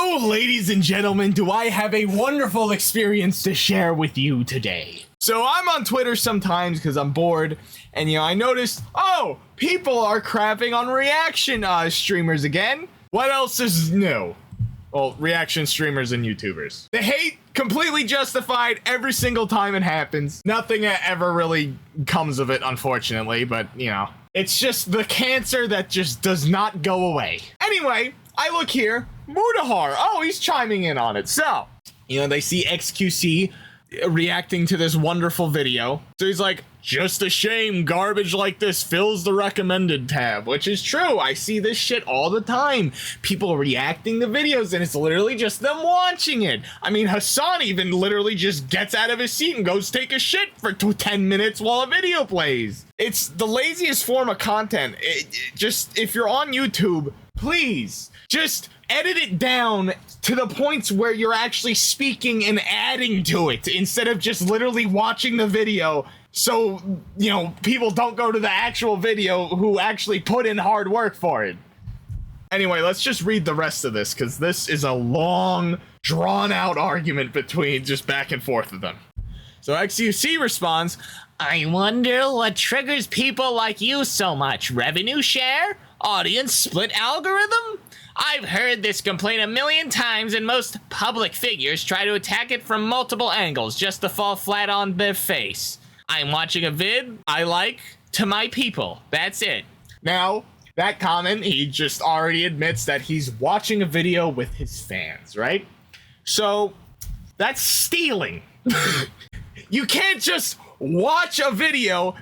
Oh, ladies and gentlemen, do I have a wonderful experience to share with you today. So I'm on Twitter sometimes because I'm bored, and I noticed, oh, people are crapping on reaction streamers again. What else is new? Well, reaction streamers and YouTubers. The hate completely justified every single time it happens. Nothing ever really comes of it, unfortunately, but it's just the cancer that just does not go away. Anyway, I look here, Mutahar. Oh, he's chiming in on it. So, they see xQc reacting to this wonderful video. So he's like, just a shame garbage like this fills the recommended tab, which is true. I see this shit all the time. People reacting to videos and it's literally just them watching it. I mean, Hassan even literally just gets out of his seat and goes take a shit for 10 minutes while a video plays. It's the laziest form of content. Just, if you're on YouTube, please just edit it down to the points where you're actually speaking and adding to it instead of just literally watching the video. So, people don't go to the actual video who actually put in hard work for it. Anyway, let's just read the rest of this because this is a long, drawn-out argument between just back and forth of them. So xQc responds, I wonder what triggers people like you so much. Revenue share? Audience split algorithm? I've heard this complaint a million times, and most public figures try to attack it from multiple angles just to fall flat on their face. I'm watching a vid I like to my people. That's it. Now, that comment, he just already admits that he's watching a video with his fans, right? So, that's stealing. You can't just watch a video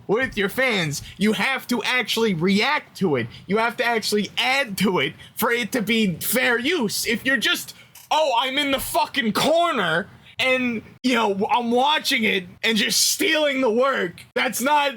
with your fans. You have to actually react to it. You have to actually add to it for it to be fair use. If you're just, oh, I'm in the fucking corner and, I'm watching it and just stealing the work, that's not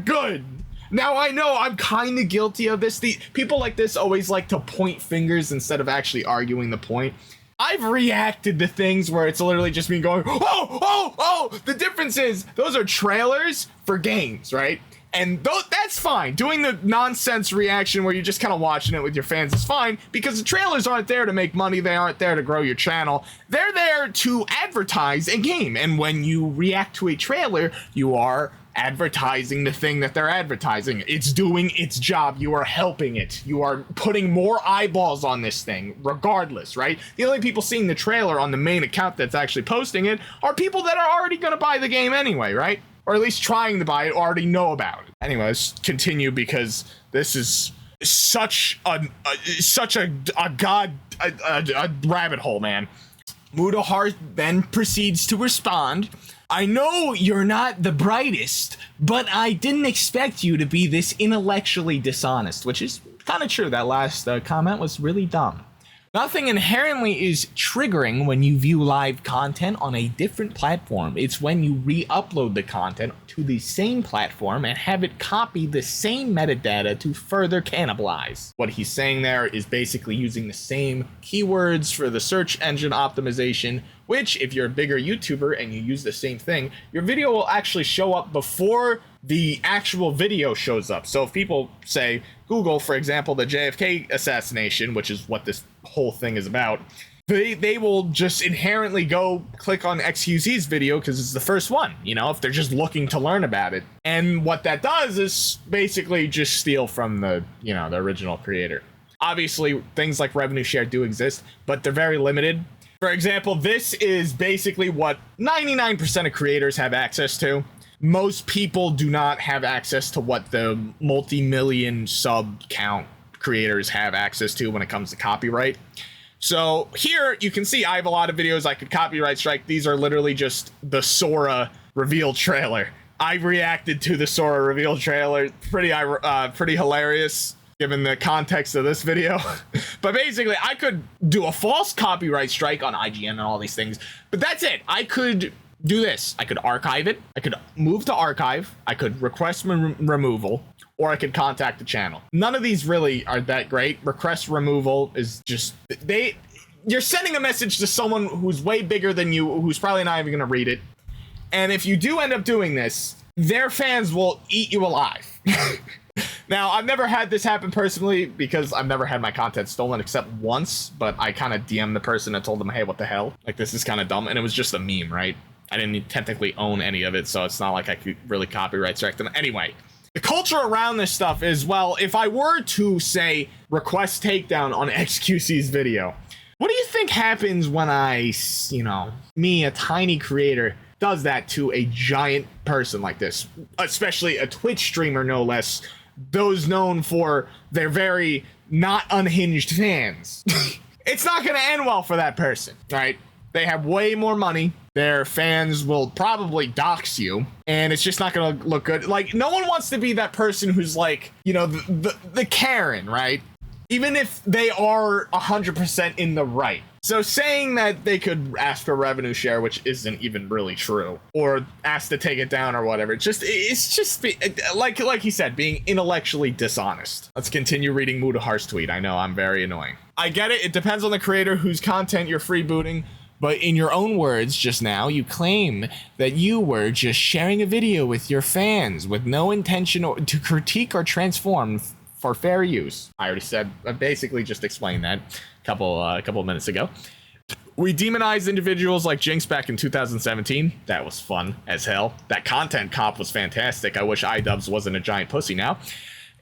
good. Now, I know I'm kind of guilty of this. People like this always like to point fingers instead of actually arguing the point. I've reacted to things where it's literally just me going, oh, the difference is those are trailers for games, right? And that's fine. Doing the nonsense reaction where you're just kind of watching it with your fans is fine because the trailers aren't there to make money. They aren't there to grow your channel. They're there to advertise a game. And when you react to a trailer, you are advertising the thing that they're advertising. It's doing its job. You are helping it. You are putting more eyeballs on this thing, regardless, right? The only people seeing the trailer on the main account that's actually posting it are people that are already going to buy the game anyway, right? Or at least trying to buy it, already know about it. Anyway, let's continue because this is such a rabbit hole, man. Mutahar then proceeds to respond, I know you're not the brightest, but I didn't expect you to be this intellectually dishonest, which is kind of true. That last comment was really dumb. Nothing inherently is triggering when you view live content on a different platform. It's when you re-upload the content to the same platform and have it copy the same metadata to further cannibalize. What he's saying there is basically using the same keywords for the search engine optimization, which if you're a bigger YouTuber and you use the same thing, your video will actually show up before the actual video shows up. So if people say Google, for example, the JFK assassination, which is what this whole thing is about, they will just inherently go click on xQc's video because it's the first one, if they're just looking to learn about it. And what that does is basically just steal from the original creator. Obviously, things like revenue share do exist, but they're very limited. For example, this is basically what 99% of creators have access to. Most people do not have access to what the multi-million sub count creators have access to when it comes to copyright. So here you can see I have a lot of videos I could copyright strike. These are literally just the Sora reveal trailer. I reacted to the Sora reveal trailer. Pretty hilarious given the context of this video. But basically I could do a false copyright strike on IGN and all these things, but that's it. I could do this. I could archive it. I could move to archive. I could request removal, or I could contact the channel. None of these really are that great. Request removal is just, you're sending a message to someone who's way bigger than you, who's probably not even gonna read it. And if you do end up doing this, their fans will eat you alive. Now, I've never had this happen personally because I've never had my content stolen except once, but I kind of DM'd the person and told them, hey, what the hell? Like, this is kind of dumb. And it was just a meme, right? I didn't technically own any of it, so it's not like I could really copyright strike them. Anyway, the culture around this stuff is, well, if I were to, say, request takedown on xQc's video, what do you think happens when I, you know, me, a tiny creator, does that to a giant person like this, especially a Twitch streamer, no less, those known for their very not unhinged fans? It's not going to end well for that person, right? They have way more money. Their fans will probably dox you, and it's just not going to look good. Like, no one wants to be that person who's like, you know, the Karen, right? Even if they are 100% in the right. So saying that they could ask for revenue share, which isn't even really true, or ask to take it down or whatever, it's just like he said, being intellectually dishonest. Let's continue reading Mutahar's tweet. I know, I'm very annoying. I get it. It depends on the creator whose content you're freebooting. But in your own words just now, you claim that you were just sharing a video with your fans with no intention to critique or transform for fair use. I already said, I basically just explained that a couple of minutes ago. We demonized individuals like Jinx back in 2017. That was fun as hell. That content comp was fantastic. I wish 𝗲𝗍𝗀𝗀 wasn't a giant pussy now.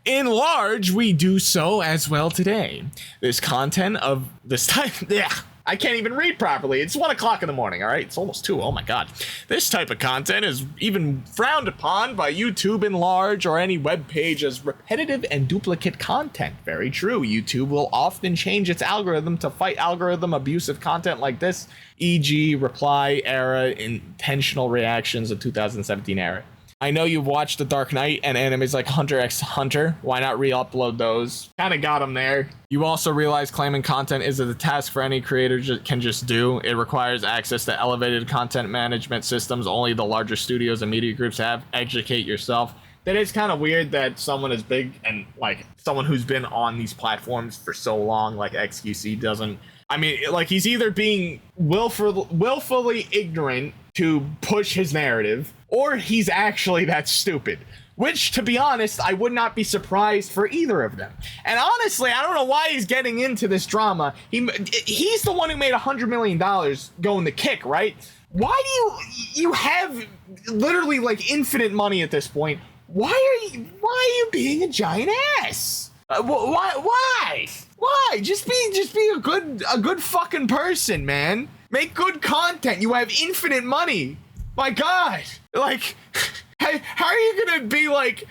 In large, we do so as well today. This content of this type, yeah, I can't even read properly. It's 1 o'clock in the morning, all right? It's almost 2. Oh my God. This type of content is even frowned upon by YouTube in large or any web page as repetitive and duplicate content. Very true. YouTube will often change its algorithm to fight algorithm abusive content like this, e.g. reply era, intentional reactions of 2017 era. I know you've watched The Dark Knight and animes like Hunter x Hunter. Why not re-upload those? Kind of got them there. You also realize claiming content isn't a task for any creator can just do. It requires access to elevated content management systems only the larger studios and media groups have. Educate yourself. That is kind of weird that someone as big and like someone who's been on these platforms for so long, like xQc, doesn't. I mean, like, he's either being willfully ignorant to push his narrative, or he's actually that stupid. Which, to be honest, I would not be surprised for either of them. And honestly, I don't know why he's getting into this drama. He's the one who made $100 million go in the kick, right? Why do you have literally like infinite money at this point? Why are you being a giant ass? Why? Just be a good fucking person, man. Make good content. You have infinite money. My God. Like, how are you gonna be like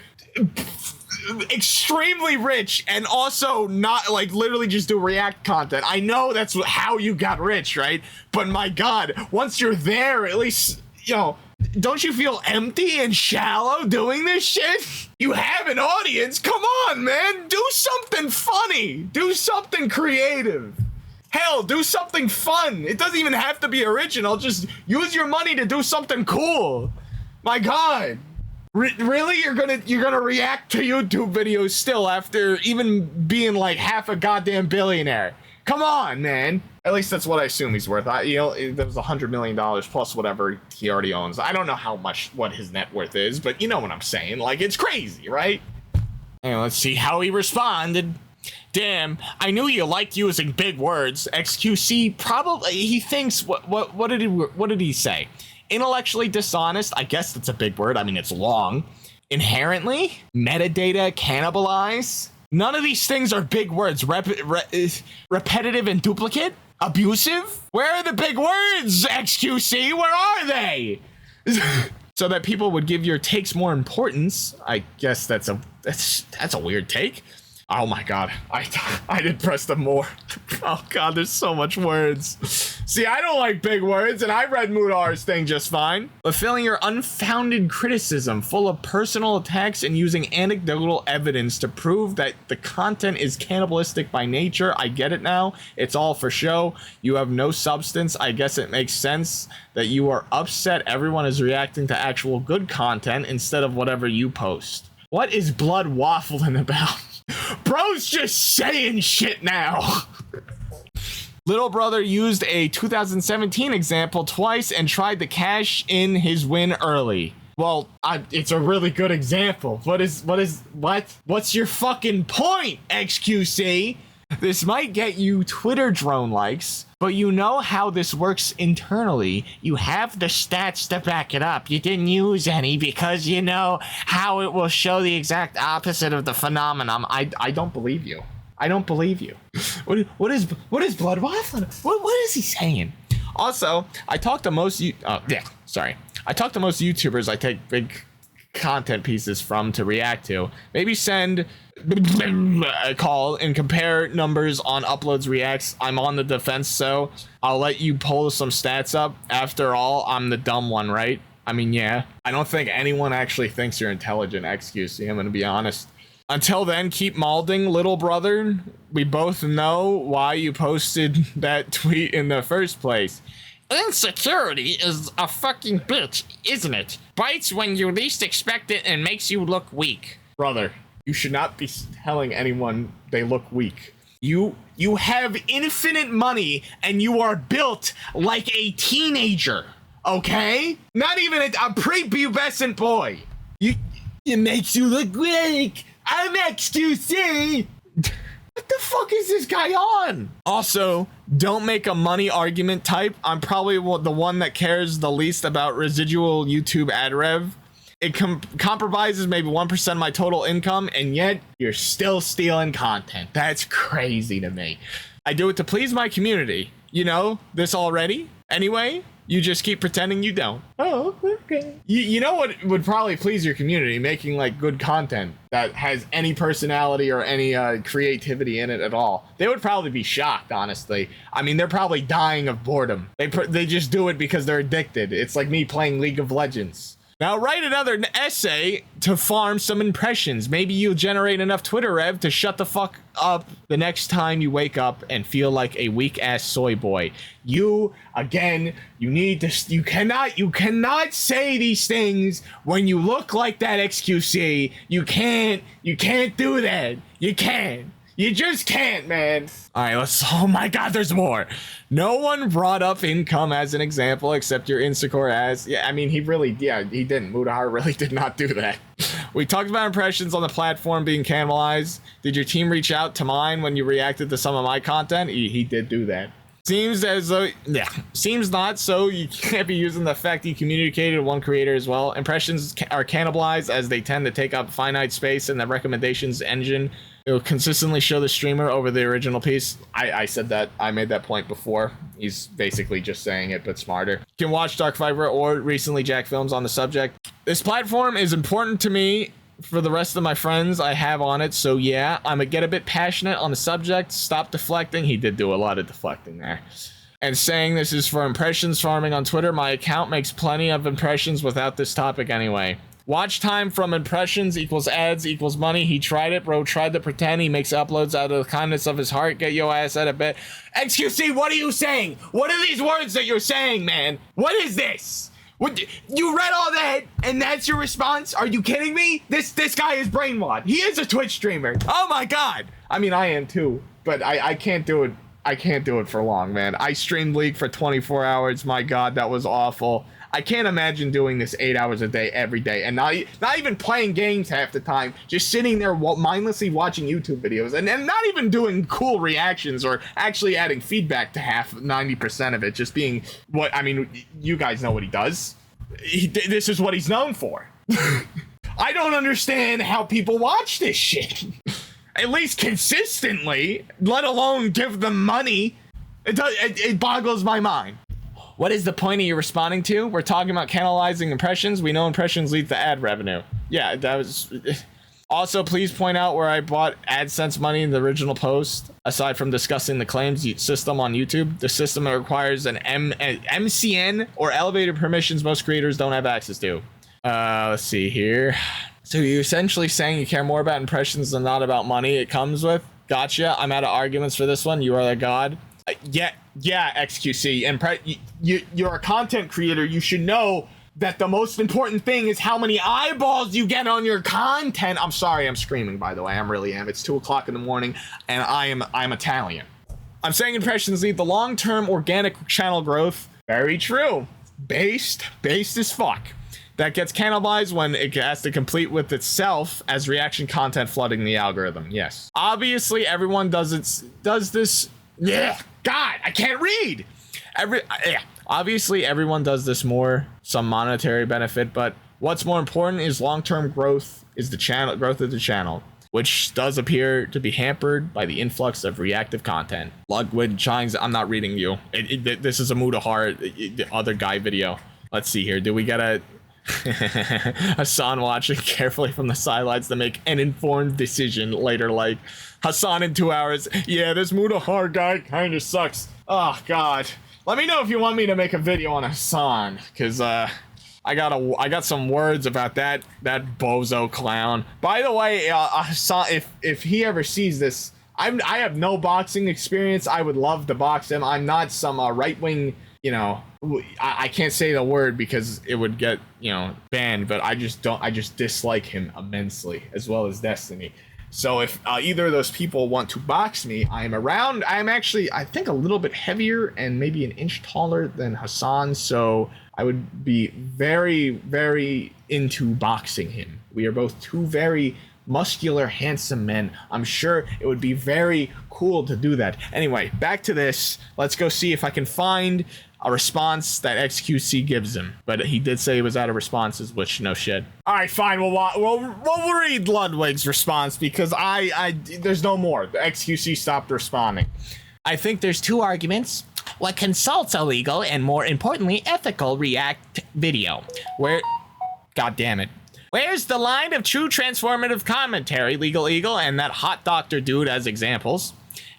extremely rich and also not like literally just do React content? I know that's how you got rich, right? But my God, once you're there, at least, you know, don't you feel empty and shallow doing this shit? You have an audience. Come on, man. Do something funny. Do something creative. Hell, do something fun. It doesn't even have to be original. Just use your money to do something cool. My God. Really? You're gonna react to YouTube videos still after even being like half a goddamn billionaire? Come on, man. At least that's what I assume he's worth. You know, there was $100 million plus whatever he already owns. I don't know what his net worth is, but you know what I'm saying. Like, it's crazy, right? And let's see how he responded. Damn, I knew you liked using big words. xQc probably, he thinks, what did he say? Intellectually dishonest, I guess that's a big word. I mean, it's long. Inherently, metadata cannibalize. None of these things are big words. Repetitive and duplicate? Abusive? Where are the big words, xQc? Where are they? So that people would give your takes more importance. I guess that's a weird take. Oh my God, I did press them more. Oh God, there's so much words. See, I don't like big words, and I read Mutahar's thing just fine. But filling your unfounded criticism full of personal attacks and using anecdotal evidence to prove that the content is cannibalistic by nature. I get it now. It's all for show. You have no substance. I guess it makes sense that you are upset everyone is reacting to actual good content instead of whatever you post. What is blood waffling about? Bro's just saying shit now. Little brother used a 2017 example twice and tried to cash in his win early. Well, it's a really good example. What's your fucking point, xQc? This might get you Twitter drone likes, but you know how this works internally. You have the stats to back it up. You didn't use any because you know how it will show the exact opposite of the phenomenon. I don't believe you. I don't believe you. What is 𝗲𝗏𝗂𝗏? What is he saying? Also, I talk to most I talk to most YouTubers I take big content pieces from to react to. Maybe send a call and compare numbers on uploads, reacts. I'm on the defense, so I'll let you pull some stats up. After all, I'm the dumb one, right? I mean, yeah. I don't think anyone actually thinks you're intelligent, xQc. I'm gonna be honest. Until then, keep malding, little brother. We both know why you posted that tweet in the first place. Insecurity is a fucking bitch, isn't it? Bites when you least expect it and makes you look weak. Brother, you should not be telling anyone they look weak. You have infinite money and you are built like a teenager, okay? Not even a prepubescent boy. It makes you look weak. I'm xQc. What the fuck is this guy on? Also, don't make a money argument type. I'm probably the one that cares the least about residual YouTube ad rev. It compromises maybe 1% of my total income, and yet you're still stealing content. That's crazy to me. I do it to please my community. You know this already? Anyway, you just keep pretending you don't. Oh, okay. You know what would probably please your community? Making like good content that has any personality or any creativity in it at all. They would probably be shocked, honestly. I mean, they're probably dying of boredom. They just do it because they're addicted. It's like me playing League of Legends. Now write another essay to farm some impressions. Maybe you'll generate enough Twitter rev to shut the fuck up the next time you wake up and feel like a weak ass soy boy. You cannot say these things when you look like that, xQc. You can't do that. You can't. You just can't, man. All right, oh my God, there's more. No one brought up income as an example except your insecure ass. Yeah, I mean, he didn't. Mutahar really did not do that. We talked about impressions on the platform being cannibalized. Did your team reach out to mine when you reacted to some of my content? He did do that. Seems as though, seems not, so you can't be using the fact you communicated with one creator as well. Impressions are cannibalized as they tend to take up finite space in the recommendations engine. It will consistently show the streamer over the original piece. I said that. I made that point before. He's basically just saying it, but smarter. You can watch 𝗲𝗏𝗃 or recently Jack Films on the subject. This platform is important to me for the rest of my friends I have on it, so yeah, I'm gonna get a bit passionate on the subject. Stop deflecting. He did do a lot of deflecting there. And saying this is for impressions farming on Twitter. My account makes plenty of impressions without this topic anyway. Watch time from impressions equals ads equals money. He tried it, bro. Tried to pretend. He makes uploads out of the kindness of his heart. Get your ass out of bed. xQc, what are you saying? What are these words that you're saying, man? What is this? What, you read all that and that's your response? Are you kidding me? This guy is brainwashed. He is a Twitch streamer. Oh my God. I mean, I am too, but I can't do it. I can't do it for long, man. I streamed League for 24 hours. My God, that was awful. I can't imagine doing this 8 hours a day every day and not even playing games half the time, just sitting there mindlessly watching YouTube videos and not even doing cool reactions or actually adding feedback to 90% of it, just being what, I mean, you guys know what he does. This is what he's known for. I don't understand how people watch this shit. At least consistently, let alone give them money. It boggles my mind. What is the point of you responding to? We're talking about cannibalizing impressions. We know impressions lead to ad revenue. Yeah, that was... Also, please point out where I bought AdSense money in the original post. Aside from discussing the claims system on YouTube, the system requires an MCN or elevated permissions most creators don't have access to. Let's see here. So you're essentially saying you care more about impressions than not about money it comes with? Gotcha. I'm out of arguments for this one. You are the god. Yeah, xQc. You're a content creator. You should know that the most important thing is how many eyeballs you get on your content. I'm sorry, I'm screaming, by the way. I really am. It's 2 o'clock in the morning, and I'm Italian. I'm saying impressions lead to long-term organic channel growth. Very true. Based as fuck. that gets cannibalized when it has to complete with itself as reaction content flooding the algorithm. Yes. Obviously, everyone does this. Yeah. God, I can't read. Obviously, everyone does this more some monetary benefit, but what's more important is long-term growth of the channel, which does appear to be hampered by the influx of reactive content. Ludwig Chines, I'm not reading you. This is a Mutahar, the other guy video. Let's see here. Do we get a Hassan watching carefully from the sidelines to make an informed decision later? Like, Hassan in 2 hours. Yeah, this Mutahar guy kind of sucks. Oh, God. Let me know if you want me to make a video on Hassan, because I got some words about that bozo clown. By the way, Hassan, if he ever sees this, I have no boxing experience. I would love to box him. I'm not some right-wing, you know, I can't say the word because it would get, you know, banned, but I just dislike him immensely, as well as Destiny. So if either of those people want to box me, I'm around. I'm actually, I think, a little bit heavier and maybe an inch taller than Hassan, so I would be very, very into boxing him. We are both two very muscular, handsome men. I'm sure it would be very cool to do that. Anyway, back to this. Let's go see if I can find a response that xQc gives him. But he did say he was out of responses, which no shit. All right, fine. We'll read Ludwig's response because there's no more. The xQc stopped responding. I think there's two arguments. What consults illegal and, more importantly, ethical React video. God damn it. Where's the line of true transformative commentary, Legal Eagle and that hot doctor dude as examples?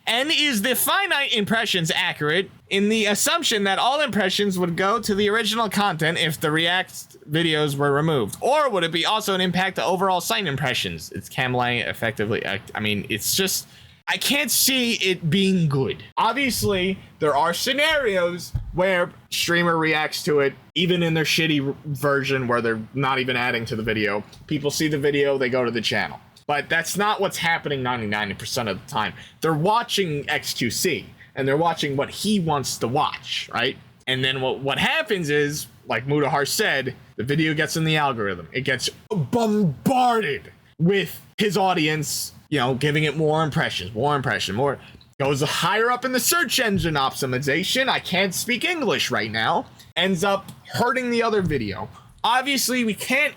And is the finite impressions accurate in the assumption that all impressions would go to the original content if the React videos were removed? Or would it be also an impact to overall site impressions? It's Camline effectively. I mean, it's just, I can't see it being good. Obviously, there are scenarios where streamer reacts to it, even in their shitty version where they're not even adding to the video. People see the video, they go to the channel. But that's not what's happening 99% of the time. They're watching xQc, and they're watching what he wants to watch, right? And then what happens is, like Mutahar said, the video gets in the algorithm. It gets bombarded with his audience, you know, giving it more impressions, more. Goes higher up in the search engine optimization. I can't speak English right now. Ends up hurting the other video. Obviously, we can't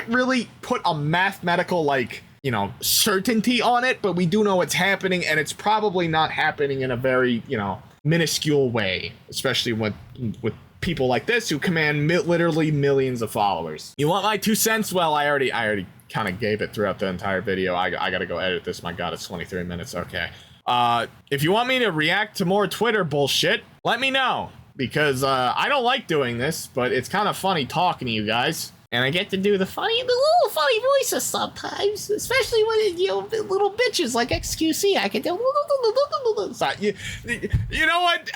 really put a mathematical, like, you know, certainty on it, but we do know it's happening, and it's probably not happening in a very, you know, minuscule way, especially with people like this who command literally millions of followers. You want my 2 cents? Well, I already kind of gave it throughout the entire video. I gotta go edit this. My God, it's 23 minutes. Okay. If you want me to react to more Twitter bullshit, let me know, because I don't like doing this, but it's kind of funny talking to you guys. And I get to do the little funny voices sometimes, especially when, you know, little bitches like xQc. I can do. So, you know what?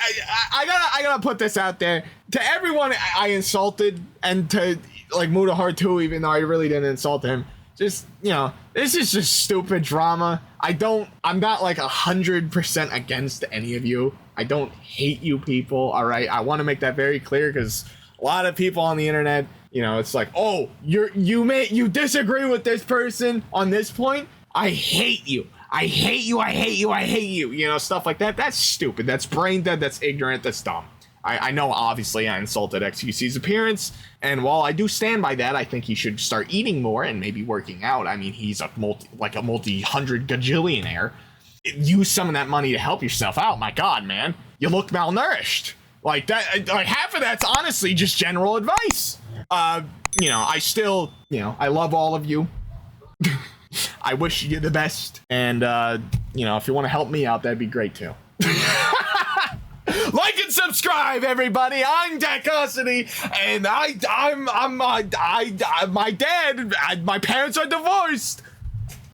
I gotta put this out there to everyone I insulted, and to like Mutahar too, even though I really didn't insult him. Just, you know, this is just stupid drama. I'm not like 100% against any of you. I don't hate you people. All right, I want to make that very clear, because a lot of people on the internet, you know, it's like, oh, you disagree with this person on this point. I hate you. I hate you. You know, stuff like that. That's stupid. That's brain dead. That's ignorant. That's dumb. I know, obviously, I insulted xQc's appearance, and while I do stand by that, I think he should start eating more and maybe working out. I mean, he's a multi-hundred gajillionaire. Use some of that money to help yourself out. My God, man, you look malnourished. Like that, like half of that's honestly just general advice. You know, I still, you know, I love all of you. I wish you the best, and you know, if you want to help me out, that'd be great too. Like and subscribe, everybody. I'm �57, and my dad, my parents are divorced.